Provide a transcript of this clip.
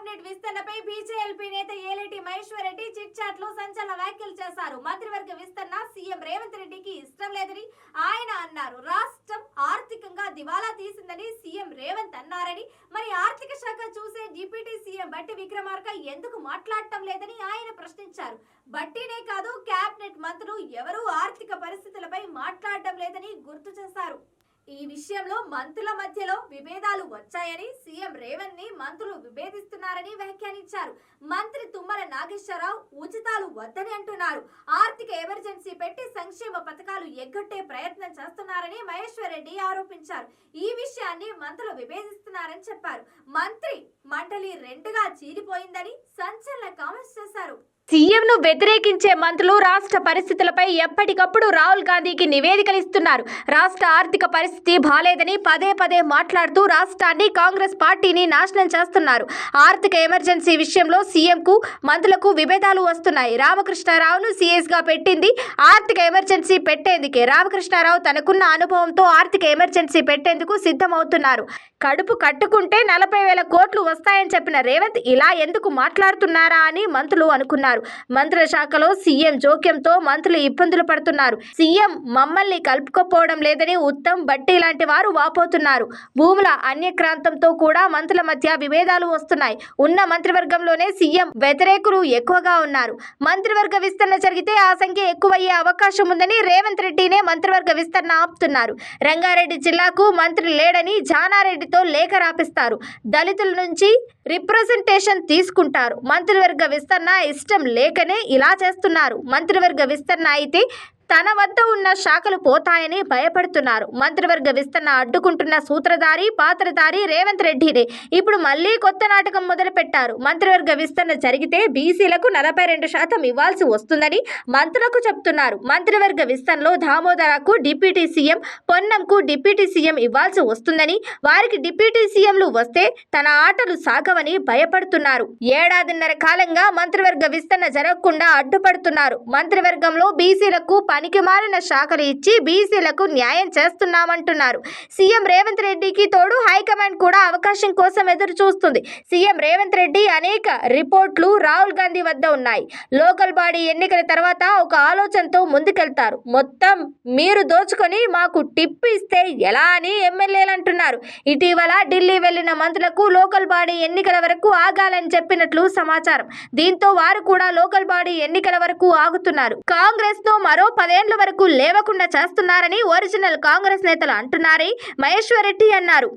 Cabinet విస్తరణపై BJLP నేత Eleti Maheshwar Reddy chit chat లో సంచలన వ్యాఖ్యలు చేశారు. మంత్రివర్గ విస్తరణ సీఎం రేవంత్ రెడ్డికి ఇష్టం లేదని ఆయన అన్నారు. రాష్ట్రం ఆర్థికంగా దివాలా తీసిందని సీఎం రేవంత్ అన్నారని, మరి ఆర్థిక శాఖ చూసే డిప్యూటీ సీఎం బట్టి విక్రమార్క ఎందుకు మాట్లాడటం లేదని ఆయన ప్రశ్నించారు. బట్టినే కాదు, కేబినెట్ మంత్రులు ఎవరూ ఆర్థిక పరిస్థితులపై మాట్లాడటం లేదని గుర్తు చేశారు. ఈ విషయంలో మంత్రుల మధ్యలో విభేదాలు వచ్చాయని, సీఎం రేవంత్ ని మంత్రులు విభేదిస్తున్నారని వ్యాఖ్యానించారు. మంత్రి తుమ్మల నాగేశ్వరరావు ఉచితాలు వద్దని అంటున్నారు. ఆర్థిక ఎమర్జెన్సీ పెట్టి సంక్షేమ పథకాలు ఎగ్గొట్టే ప్రయత్నం చేస్తున్నారని మహేశ్వర్ రెడ్డి ఆరోపించారు. ఈ విషయాన్ని మంత్రులు విభేదిస్తున్నారని చెప్పారు. మంత్రి మండలి రెండుగా చీలిపోయిందని సంచలన కామెంట్స్ చేశారు. సీఎంను వ్యతిరేకించే మంత్రులు రాష్ట్ర పరిస్థితులపై ఎప్పటికప్పుడు రాహుల్ గాంధీకి నివేదికలు ఇస్తున్నారు. రాష్ట్ర ఆర్థిక పరిస్థితి బాలేదని పదే పదే మాట్లాడుతూ రాష్ట్రాన్ని, కాంగ్రెస్ పార్టీని నాశనం చేస్తున్నారు. ఆర్థిక ఎమర్జెన్సీ విషయంలో సీఎంకు మంత్రులకు విభేదాలు వస్తున్నాయి. రామకృష్ణారావును సీఎస్గా పెట్టింది ఆర్థిక ఎమర్జెన్సీ పెట్టేందుకే. రామకృష్ణారావు తనకున్న అనుభవంతో ఆర్థిక ఎమర్జెన్సీ పెట్టేందుకు సిద్ధమవుతున్నారు. కడుపు కట్టుకుంటే 40,000 కోట్లు వస్తాయని చెప్పిన రేవంత్ ఇలా ఎందుకు మాట్లాడుతున్నారా అని మంత్రులు అనుకున్నారు. మంత్రుల శాఖలో సీఎం జోక్యంతో మంత్రులు ఇబ్బందులు పడుతున్నారు. సీఎం మమ్మల్ని కలుపుకోపోవడం లేదని ఉత్తమ్, బట్టి లాంటి వారు వాపోతున్నారు. భూముల అన్యక్రాంతంతో కూడా మంత్రుల మధ్య విభేదాలు వస్తున్నాయి. ఉన్న మంత్రివర్గంలోనే సీఎం వ్యతిరేకులు ఎక్కువగా ఉన్నారు. మంత్రివర్గ విస్తరణ జరిగితే ఆ సంఖ్య ఎక్కువయ్యే అవకాశం ఉందని రేవంత్ రెడ్డినే మంత్రివర్గ విస్తరణ ఆపుతున్నారు. రంగారెడ్డి జిల్లాకు మంత్రి లేడని జానారెడ్డితో లేఖ రాపిస్తారు. దళితుల నుంచి రిప్రజెంటేషన్ తీసుకుంటారు. మంత్రివర్గ విస్తరణ ఇష్టం లేకనే ఇలా చేస్తున్నారు. మంత్రివర్గ విస్తరణ అయితే తన వద్ద ఉన్న శాఖలు పోతాయని భయపడుతున్నారు. మంత్రివర్గ విస్తరణ అడ్డుకుంటున్న సూత్రధారి, పాత్రధారి రేవంత్ రెడ్డినే. ఇప్పుడు మళ్ళీ కొత్త నాటకం మొదలు పెట్టారు. మంత్రివర్గ విస్తరణ జరిగితే బీసీలకు 42% ఇవ్వాల్సి వస్తుందని మంత్రులకు చెప్తున్నారు. మంత్రివర్గ విస్తరణలో దామోదరకు డిప్యూటీ సీఎం, పొన్నంకు డిప్యూటీ సీఎం ఇవ్వాల్సి వస్తుందని, వారికి డిప్యూటీ సీఎంలు వస్తే తన ఆటలు సాగవని భయపడుతున్నారు. ఏడాదిన్నర కాలంగా మంత్రివర్గ విస్తరణ జరగకుండా అడ్డుపడుతున్నారు. మంత్రివర్గంలో బీసీలకు పనికి మారిన శాఖలు ఇచ్చి బీసీలకు న్యాయం చేస్తున్నామంటున్నారు. సీఎం రేవంత్ రెడ్డికి తోడు హైకమాండ్ కూడా అవకాశం కోసం ఎదురు చూస్తుంది. సీఎం రేవంత్ రెడ్డి అనేక రిపోర్ట్లు రాహుల్ గాంధీ వద్ద ఉన్నాయి. లోకల్ బాడీ ఎన్నికల తర్వాత ఒక ఆలోచనతో ముందుకెళ్తారు. మొత్తం మీరు దోచుకొని మాకు టిప్ ఇస్తే ఎలా అని ఎమ్మెల్యేలు అంటున్నారు. ఇటీవల ఢిల్లీ వెళ్లిన మంత్రులకు లోకల్ బాడీ ఎన్నికల వరకు ఆగాలని చెప్పినట్లు సమాచారం. దీంతో వారు కూడా లోకల్ బాడీ ఎన్నికల వరకు ఆగుతున్నారు. కాంగ్రెస్ తో మరో 10 ఏళ్ల వరకు లేవకుండా చేస్తున్నారని ఒరిజినల్ కాంగ్రెస్ నేతలు అంటున్నారని మహేశ్వర్ రెడ్డి అన్నారు.